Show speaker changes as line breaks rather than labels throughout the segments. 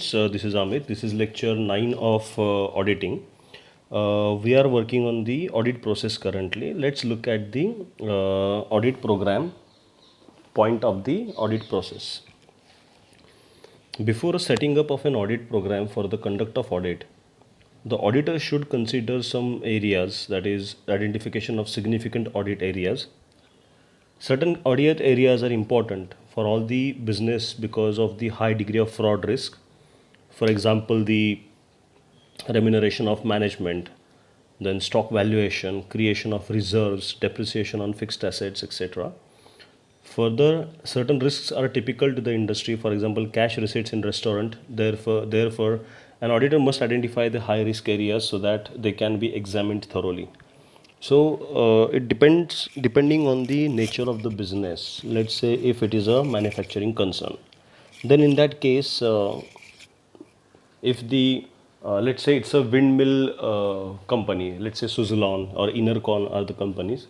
So this is Amit. This is lecture 9 of auditing. We are working on the audit process currently. Let's look at the audit program point of the audit process. Before setting up of an audit program for the conduct of audit, the auditor should consider some areas, that is identification of significant audit areas. Certain audit areas are important for all the business because of the high degree of fraud risk. For example, the remuneration of management, then stock valuation, creation of reserves, depreciation on fixed assets, etc. Further, certain risks are typical to the industry. For example, cash receipts in restaurant. Therefore, an auditor must identify the high risk areas so that they can be examined thoroughly. So it depends depending on the nature of the business. Let's say if it is a manufacturing concern, then in that case, if the let's say it's a windmill company, let's say Suzlon or Innercon are the companies,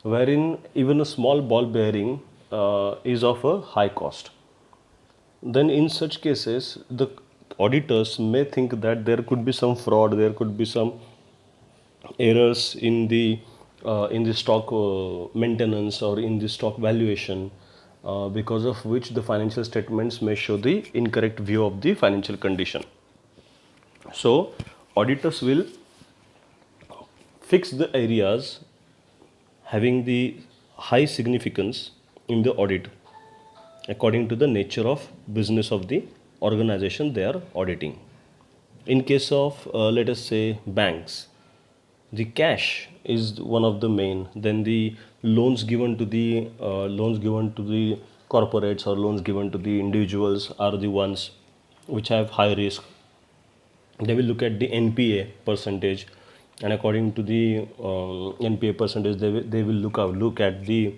wherein even a small ball bearing is of a high cost, then in such cases the auditors may think that there could be some fraud, there could be some errors in the stock maintenance or in the stock valuation, because of which the financial statements may show the incorrect view of the financial condition. So auditors will fix the areas having the high significance in the audit according to the nature of business of the organization they are auditing. In case of let us say banks, the cash is one of the main. Then the loans given to the corporates or loans given to the individuals are the ones which have high risk. They will look at the NPA percentage, and according to the NPA percentage, they will look at the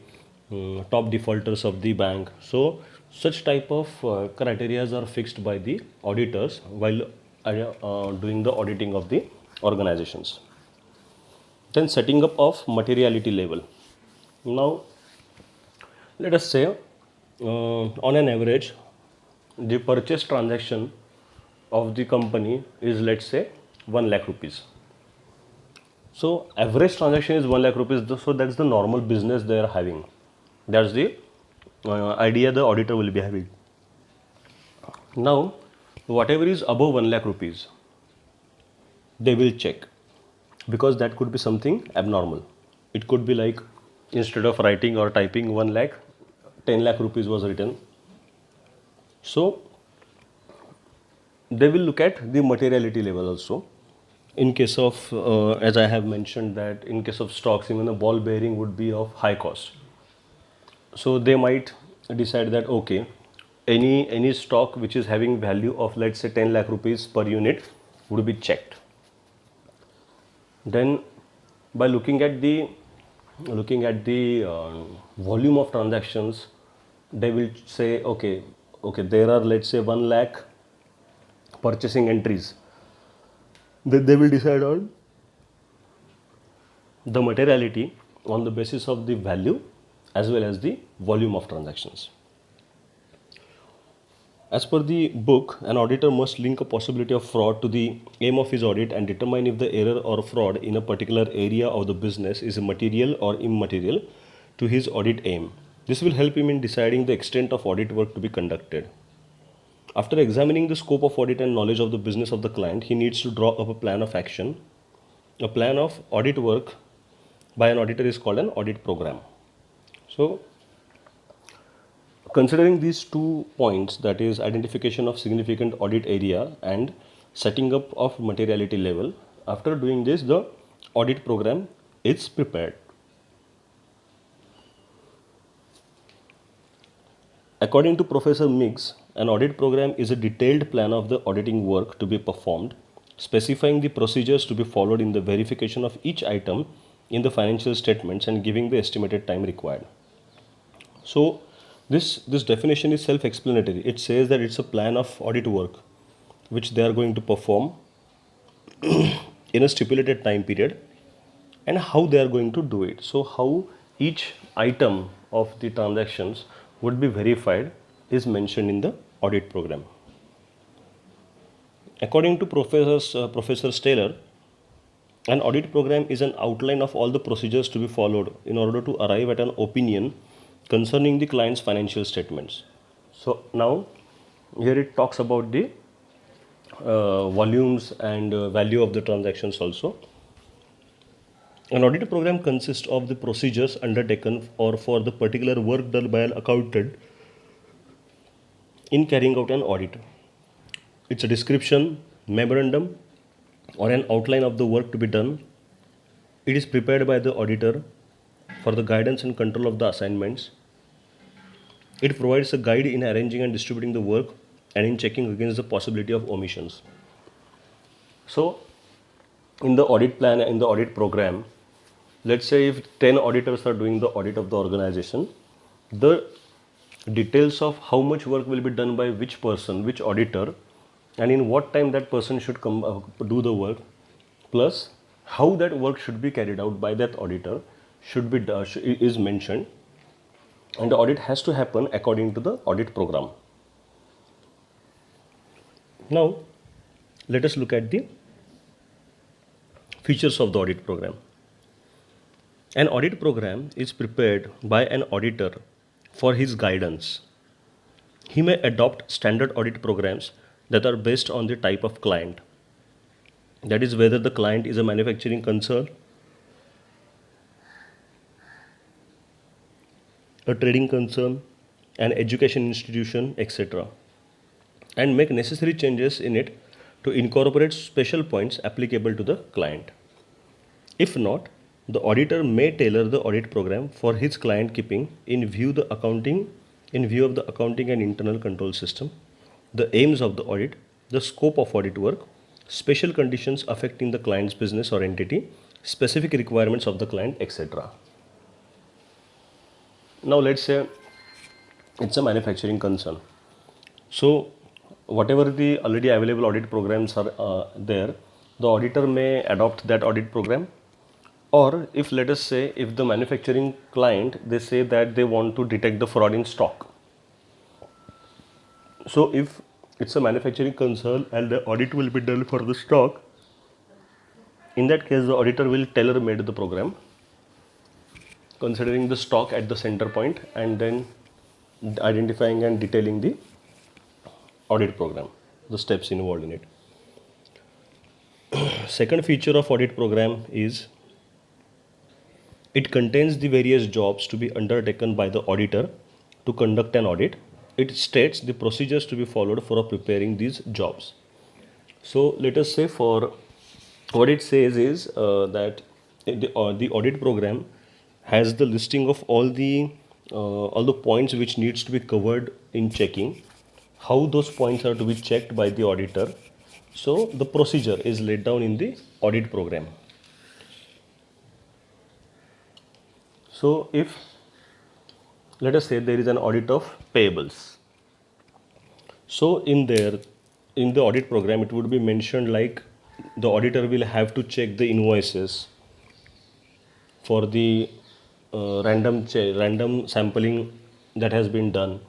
top defaulters of the bank. So such type of criteria are fixed by the auditors while doing the auditing of the organizations. Then setting up of materiality level. Now let us say on an average the purchase transaction of the company is, let's say, 1 lakh rupees. So average transaction is 1 lakh rupees. So that's the normal business they are having. That's the idea the auditor will be having. Now whatever is above 1 lakh rupees, they will check, because that could be something abnormal. It could be like instead of writing or typing 1 lakh, 10 lakh rupees was written. So they will look at the materiality level also. In case of, as I have mentioned, that in case of stocks, even a ball bearing would be of high cost. So they might decide that okay, any stock which is having value of, let's say, 10 lakh rupees per unit would be checked. Then by looking at the volume of transactions, they will say okay, there are, let's say, 1 lakh purchasing entries. Then they will decide on the materiality on the basis of the value as well as the volume of transactions. As per the book, an auditor must link a possibility of fraud to the aim of his audit and determine if the error or fraud in a particular area of the business is material or immaterial to his audit aim. This will help him in deciding the extent of audit work to be conducted. After examining the scope of audit and knowledge of the business of the client, he needs to draw up a plan of action. A plan of audit work by an auditor is called an audit program. So considering these 2 points, that is identification of significant audit area and setting up of materiality level, after doing this the audit program is prepared. According to Professor Miggs, an audit program is a detailed plan of the auditing work to be performed, specifying the procedures to be followed in the verification of each item in the financial statements and giving the estimated time required. So this definition is self-explanatory. It says that it's a plan of audit work which they are going to perform in a stipulated time period and how they are going to do it. So how each item of the transactions would be verified is mentioned in the audit program. According to Professor Taylor, an audit program is an outline of all the procedures to be followed in order to arrive at an opinion concerning the client's financial statements. So now here it talks about the volumes and value of the transactions also. An audit program consists of the procedures undertaken or for the particular work done by an accountant in carrying out an audit. It's a description, memorandum, or an outline of the work to be done. It is prepared by the auditor for the guidance and control of the assignments. It provides a guide in arranging and distributing the work and in checking against the possibility of omissions. So, in the audit plan, in the audit program, let's say if 10 auditors are doing the audit of the organization, the details of how much work will be done by which person, which auditor, and in what time that person should come do the work, plus how that work should be carried out by that auditor should be is mentioned, and the audit has to happen according to the audit program. Now, let us look at the features of the audit program. An audit program is prepared by an auditor for his guidance. He may adopt standard audit programs that are based on the type of client. That is, whether the client is a manufacturing concern, a trading concern, an education institution, etc., and make necessary changes in it to incorporate special points applicable to the client. If not, the auditor may tailor the audit program for his client keeping in view of the accounting and internal control system, the aims of the audit, the scope of audit work, special conditions affecting the client's business or entity, specific requirements of the client, etc. Now let's say it's a manufacturing concern. So whatever the already available audit programs are there, the auditor may adopt that audit program. Or if, let us say, if the manufacturing client, they say that they want to detect the fraud in stock. So if it's a manufacturing concern and the audit will be done for the stock, in that case the auditor will tailor made the program considering the stock at the center point and then identifying and detailing the audit program, the steps involved in it. Second feature of audit program is it contains the various jobs to be undertaken by the auditor to conduct an audit. It states the procedures to be followed for preparing these jobs. So let us say for what it says is that the audit program has the listing of all the points which needs to be covered in checking, how those points are to be checked by the auditor. So the procedure is laid down in the audit program. So if, let us say, there is an audit of payables. So in the audit program, it would be mentioned like the auditor will have to check the invoices for the random sampling that has been done.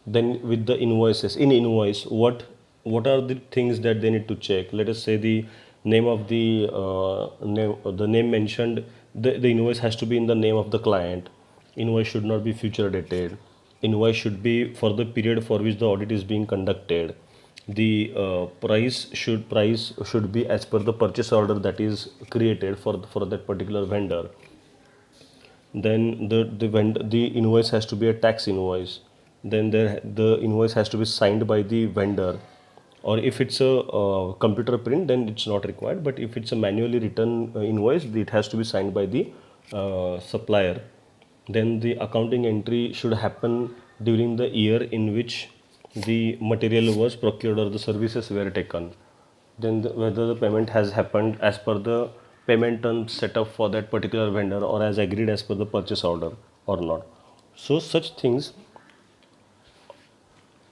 Then with the invoices, in invoice, what are the things that they need to check? Let us say the name of the name mentioned, the invoice has to be in the name of the client. Invoice should not be future dated. Invoice should be for the period for which the audit is being conducted. The price should be as per the purchase order that is created for that particular vendor. Then the invoice has to be a tax invoice. Then the invoice has to be signed by the vendor. Or if it's a computer print, then it's not required. But if it's a manually written invoice, it has to be signed by the supplier. Then the accounting entry should happen during the year in which the material was procured or the services were taken. Then whether the payment has happened as per the payment terms set up for that particular vendor or as agreed as per the purchase order or not. So such things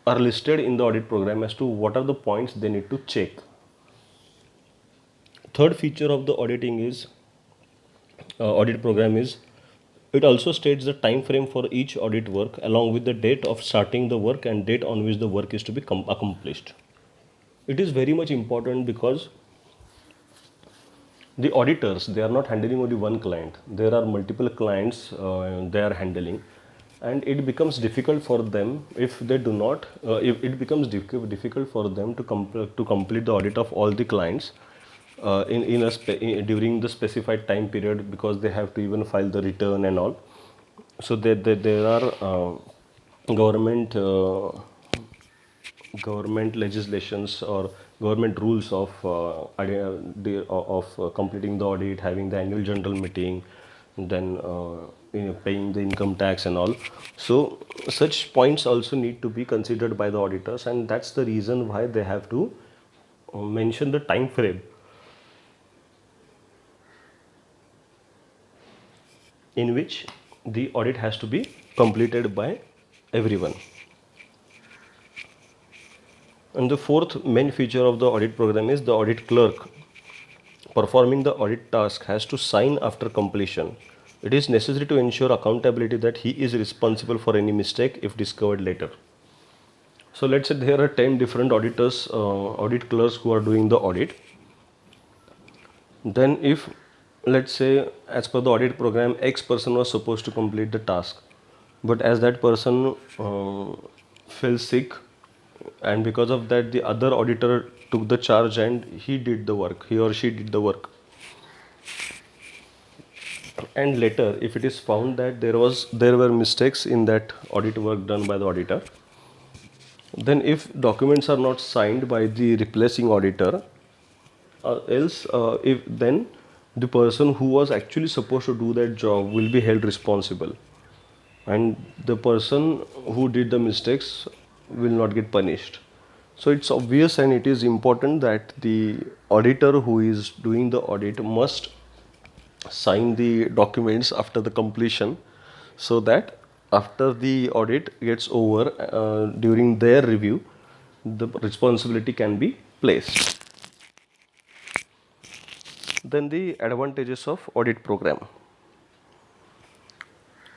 are listed in the audit program as to what are the points they need to check. Third feature of the audit program is it also states the time frame for each audit work along with the date of starting the work and date on which the work is to be accomplished. It is very much important because the auditors, they are not handling only one client, there are multiple clients they are handling, and it becomes difficult for them if they do not if it becomes difficult for them to complete the audit of all the clients during the specified time period, because they have to even file the return and all. So there are government government legislations or government rules of completing the audit, having the annual general meeting, then paying the income tax and all. So such points also need to be considered by the auditors, and that's the reason why they have to mention the time frame in which the audit has to be completed by everyone. And the fourth main feature of the audit program is the audit clerk performing the audit task has to sign after completion. It is necessary to ensure accountability that he is responsible for any mistake if discovered later. So let's say there are 10 different auditors, audit clerks who are doing the audit. Then if, let's say, as per the audit program, X person was supposed to complete the task, but as that person fell sick, and because of that the other auditor took the charge and he or she did the work, and later if it is found that there were mistakes in that audit work done by the auditor, then if documents are not signed by the replacing auditor, else if then the person who was actually supposed to do that job will be held responsible, and the person who did the mistakes will not get punished. So it's obvious and it is important that the auditor who is doing the audit must sign the documents after the completion, so that after the audit gets over, during their review the responsibility can be placed. Then the advantages of audit program.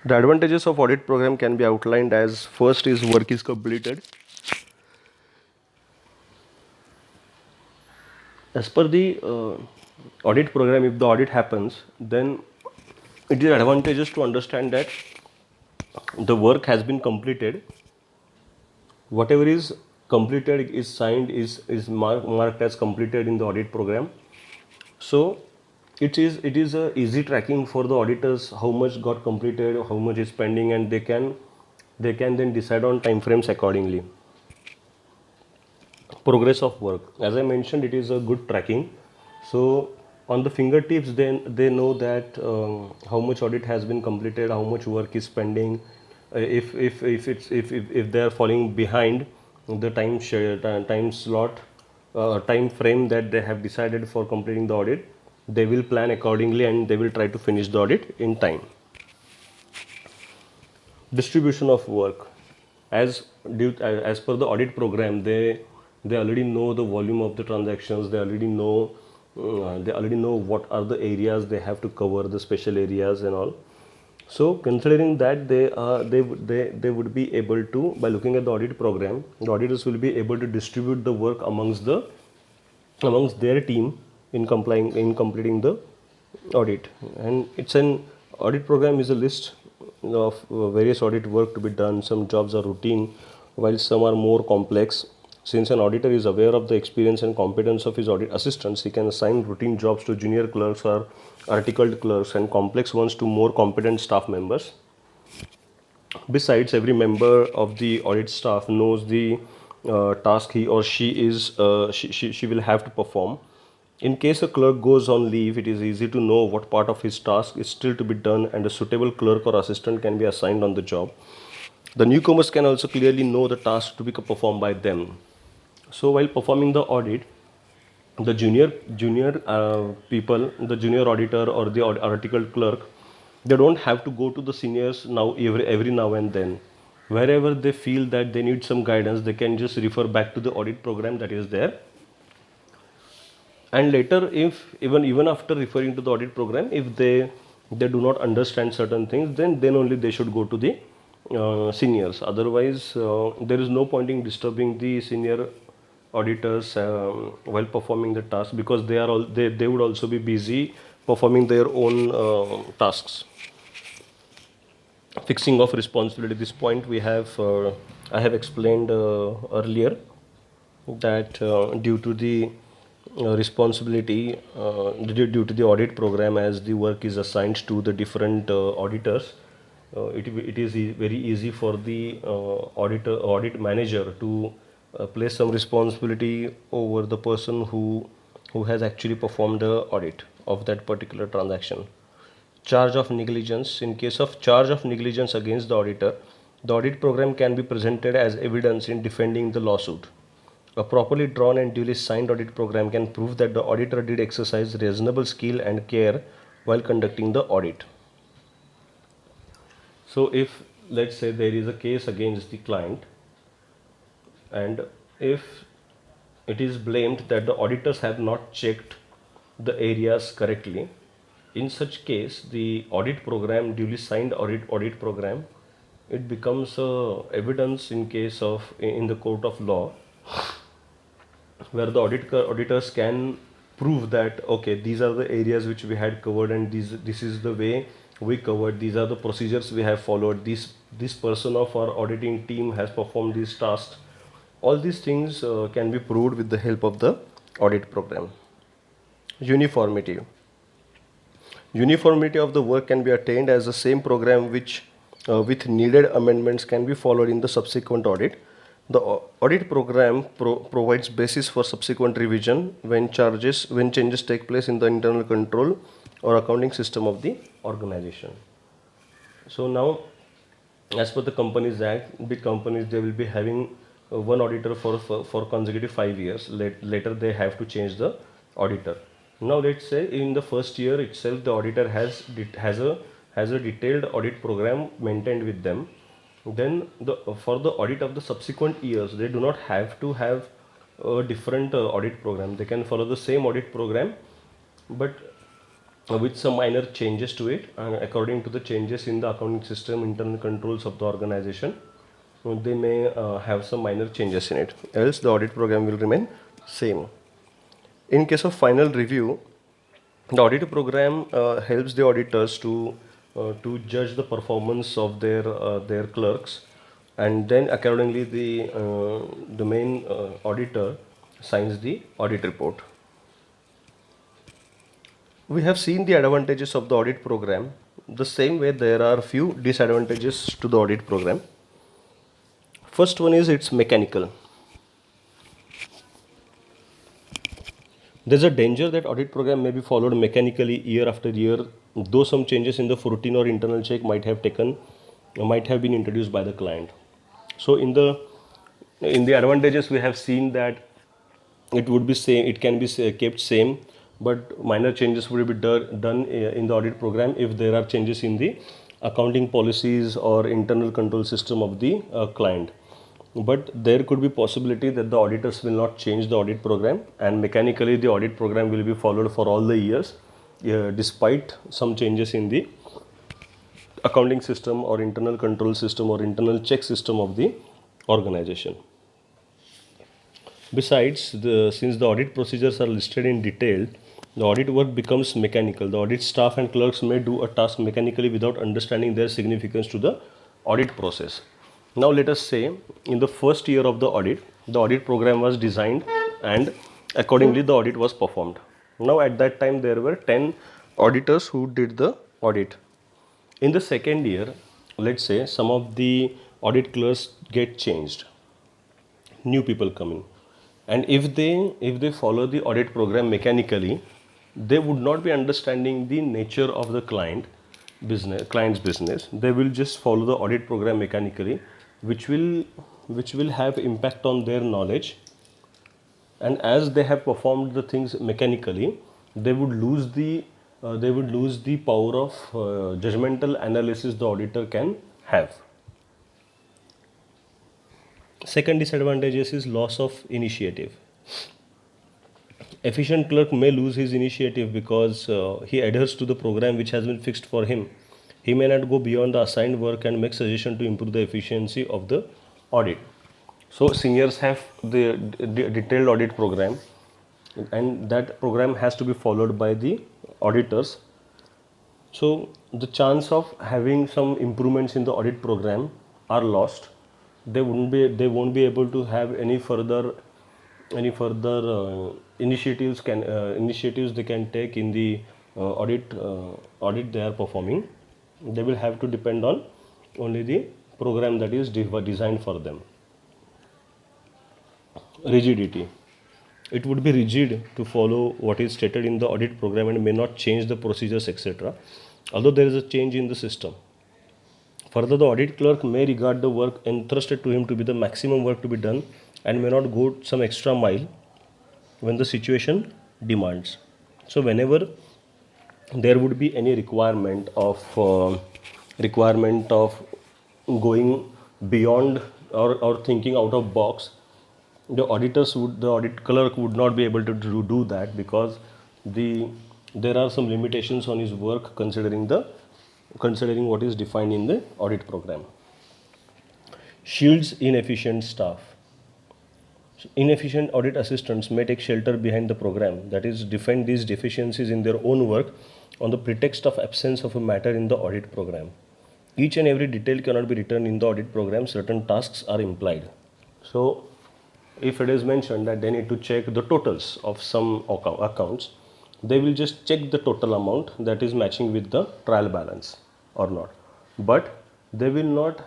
The advantages of audit program can be outlined as: first is work is completed. As per the audit program, if the audit happens, then it is advantageous to understand that the work has been completed. Whatever is completed is signed, marked as completed in the audit program. So it is a easy tracking for the auditors how much got completed, how much is pending, and they can then decide on time frames accordingly. Progress of work, as I mentioned, it is a good tracking. So on the fingertips, then they know that how much audit has been completed, how much work is pending. If they are falling behind the time slot, time frame that they have decided for completing the audit, they will plan accordingly and they will try to finish the audit in time. Distribution of work, as per the audit program, they already know the volume of the transactions, they already know what are the areas they have to cover, the special areas and all. So considering that, they would be able to, by looking at the audit program, the auditors will be able to distribute the work amongst their team in completing the audit. And it's an audit program is a list of various audit work to be done. Some jobs are routine while some are more complex. Since an auditor is aware of the experience and competence of his audit assistants, he can assign routine jobs to junior clerks or articled clerks, and complex ones to more competent staff members. Besides, every member of the audit staff knows the task she will have to perform. In case a clerk goes on leave, it is easy to know what part of his task is still to be done, and a suitable clerk or assistant can be assigned on the job. The newcomers can also clearly know the task to be performed by them. So while performing the audit, the junior people, the junior auditor or the article clerk, they don't have to go to the seniors now every now and then. Wherever they feel that they need some guidance, they can just refer back to the audit program that is there. And later, if even after referring to the audit program, if they do not understand certain things, then only they should go to the seniors. Otherwise, there is no point in disturbing the senior auditors while performing the task, because they would also be busy performing their own tasks. Fixing of responsibility, this point we have I have explained earlier, that due to the responsibility due to the audit program, as the work is assigned to the different auditors, it is very easy for the audit manager to place some responsibility over the person who has actually performed the audit of that particular transaction. Charge of negligence. In case of charge of negligence against the auditor, the audit program can be presented as evidence in defending the lawsuit. A properly drawn and duly signed audit program can prove that the auditor did exercise reasonable skill and care while conducting the audit. So, if let's say there is a case against the client, and if it is blamed that the auditors have not checked the areas correctly, in such case the audit program, duly signed audit program, it becomes evidence in case of in the court of law, where the auditors can prove that okay, these are the areas which we had covered, and this is the way we covered, these are the procedures we have followed, this person of our auditing team has performed these tasks. All these things can be proved with the help of the audit program. Uniformity. Uniformity of the work can be attained as the same program which with needed amendments can be followed in the subsequent audit. The audit program provides basis for subsequent revision when changes take place in the internal control or accounting system of the organization. So now, as per the Companies Act, big companies, they will be having one auditor for consecutive 5 years. Later they have to change the auditor. Now let's say in the first year itself the auditor has a detailed audit program maintained with them. Then for the audit of the subsequent years, they do not have to have a different audit program. They can follow the same audit program, but with some minor changes to it, according to the changes in the accounting system, internal controls of the organization. They may have some minor changes in it, else the audit program will remain same. In case of final review, the audit program helps the auditors to judge the performance of their clerks, and then accordingly the main auditor signs the audit report. We have seen the advantages of the audit program. The same way, there are few disadvantages to the audit program. First one is it's mechanical. There's a danger that audit program may be followed mechanically year after year, though some changes in the routine or internal check might have been introduced by the client. So in the advantages, we have seen that it would be same, it can be kept same, but minor changes would be done in the audit program if there are changes in the accounting policies or internal control system of the client. But there could be possibility that the auditors will not change the audit program, and mechanically the audit program will be followed for all the years, despite some changes in the accounting system or internal control system or internal check system of the organization. Besides, since the audit procedures are listed in detail, the audit work becomes mechanical. The audit staff and clerks may do a task mechanically without understanding their significance to the audit process. Now let us say in the first year of the audit program was designed, and accordingly the audit was performed. Now at that time there were 10 auditors who did the audit. In the second year, let's say some of the audit clerks get changed, new people coming, and if they follow the audit program mechanically, they would not be understanding the nature of the client's business. They will just follow the audit program mechanically, which will have impact on their knowledge, and as they have performed the things mechanically, they would lose the power of judgmental analysis the auditor can have. Second disadvantage is loss of initiative. Efficient clerk may lose his initiative because he adheres to the program which has been fixed for him. He may not go beyond the assigned work and make suggestions to improve the efficiency of the audit. So seniors have the detailed audit program, and that program has to be followed by the auditors. So the chance of having some improvements in the audit program are lost. They won't be able to have any further initiatives they can take in the audit they are performing. They will have to depend on only the program that is designed for them. Rigidity. It would be rigid to follow what is stated in the audit program and may not change the procedures, etc., although there is a change in the system. Further, the audit clerk may regard the work entrusted to him to be the maximum work to be done and may not go some extra mile when the situation demands. So, whenever there would be any requirement of going beyond or thinking out of box, the audit clerk would not be able to do that, because there are some limitations on his work considering what is defined in the audit program. Shields inefficient staff. Inefficient audit assistants may take shelter behind the program, that is, defend these deficiencies in their own work on the pretext of absence of a matter in the audit program. Each and every detail cannot be written in the audit program, certain tasks are implied. So, if it is mentioned that they need to check the totals of some accounts, they will just check the total amount that is matching with the trial balance or not. But they will not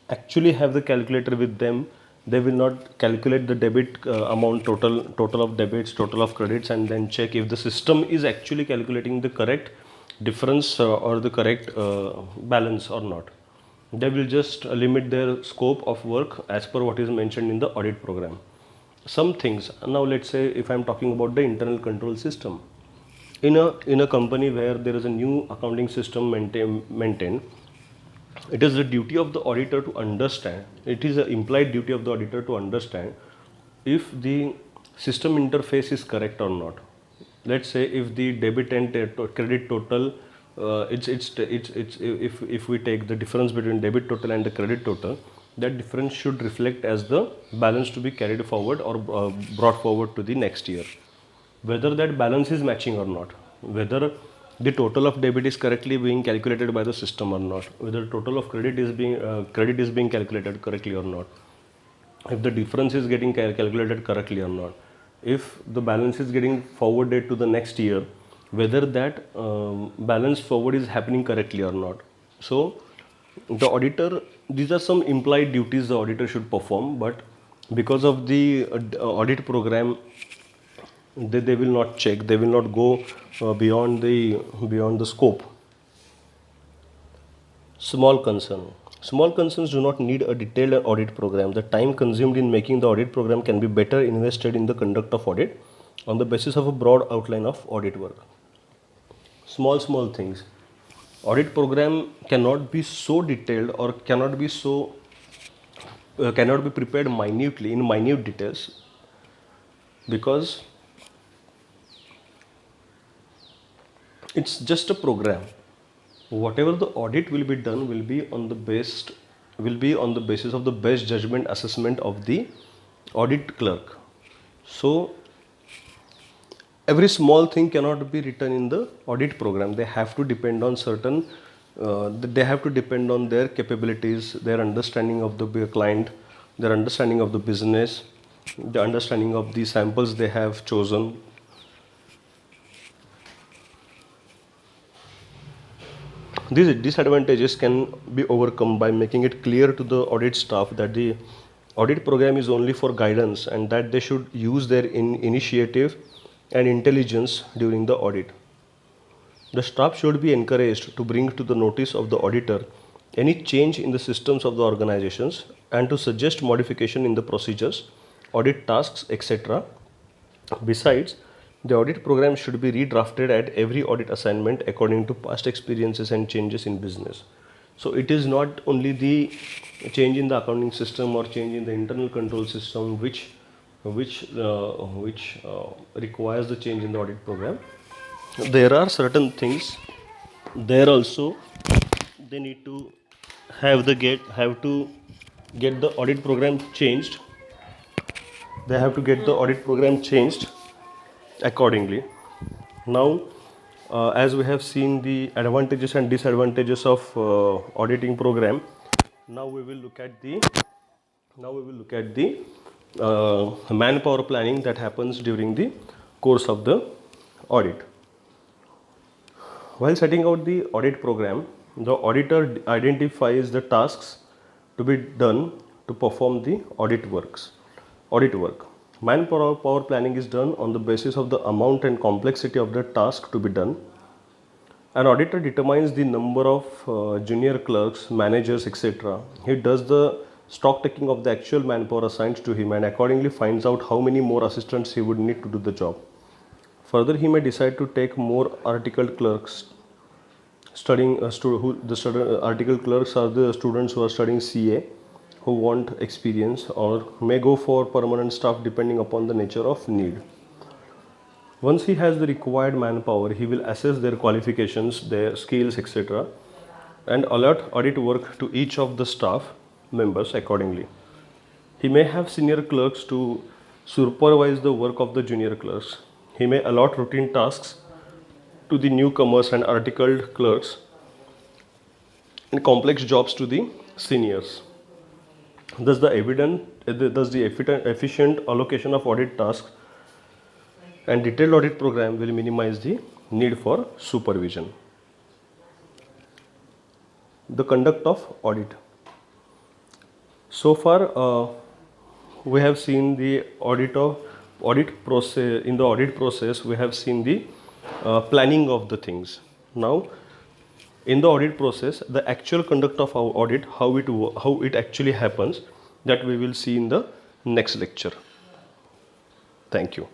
actually have the calculator with them. They will not calculate the debit amount, total of debits, total of credits, and then check if the system is actually calculating the correct difference or the correct balance or not. They will just limit their scope of work as per what is mentioned in the audit program. Some things, now let's say if I'm talking about the internal control system, in a company where there is a new accounting system maintained, it is the duty of the auditor to understand, it is an implied duty of the auditor to understand if the system interface is correct or not. Let's say if the debit and credit total, if we take the difference between debit total and the credit total, that difference should reflect as the balance to be carried forward or brought forward to the next year. Whether that balance is matching or not, whether the total of debit is correctly being calculated by the system or not, whether total of credit is being calculated correctly or not, if the difference is getting calculated correctly or not, if the balance is getting forwarded to the next year, whether that balance forward is happening correctly or not. So the auditor, these are some implied duties the auditor should perform, but because of the audit program, they will not check, they will not go beyond the scope. Small concern. Small concerns do not need a detailed audit program. The time consumed in making the audit program can be better invested in the conduct of audit on the basis of a broad outline of audit work. Small things. Audit program cannot be so detailed or cannot be prepared minutely in minute details, because it's just a program. Whatever the audit will be done will be on the basis of the best judgment assessment of the audit clerk. So every small thing cannot be written in the audit program. They have to depend on they have to depend on their capabilities, their understanding of the client, their understanding of the business, the understanding of the samples they have chosen. These disadvantages can be overcome by making it clear to the audit staff that the audit program is only for guidance and that they should use their initiative and intelligence during the audit. The staff should be encouraged to bring to the notice of the auditor any change in the systems of the organizations and to suggest modification in the procedures, audit tasks, etc. Besides, the audit program should be redrafted at every audit assignment according to past experiences and changes in business. So it is not only the change in the accounting system or change in the internal control system which requires the change in the audit program. There are certain things there also they need to have to get the audit program changed they have to get the audit program changed accordingly. Now, as we have seen the advantages and disadvantages of auditing program, now we will look at the manpower planning that happens during the course of the audit. While setting out the audit program, the auditor identifies the tasks to be done to perform the audit work. Manpower planning is done on the basis of the amount and complexity of the task to be done. An auditor determines the number of junior clerks, managers, etc. He does the stock taking of the actual manpower assigned to him and accordingly finds out how many more assistants he would need to do the job. Further, he may decide to take more articled clerks. Articled clerks are the students who are studying CA, who want experience, or may go for permanent staff depending upon the nature of need. Once he has the required manpower, he will assess their qualifications, their skills, etc., and allot audit work to each of the staff members accordingly. He may have senior clerks to supervise the work of the junior clerks. He may allot routine tasks to the newcomers and articled clerks and complex jobs to the seniors. Thus, the efficient allocation of audit tasks and detailed audit program will minimize the need for supervision. The conduct of audit. So far, we have seen the audit process. In the audit process, we have seen the planning of the things. Now, in the audit process, the actual conduct of our audit, how it actually happens, that we will see in the next lecture. Thank you.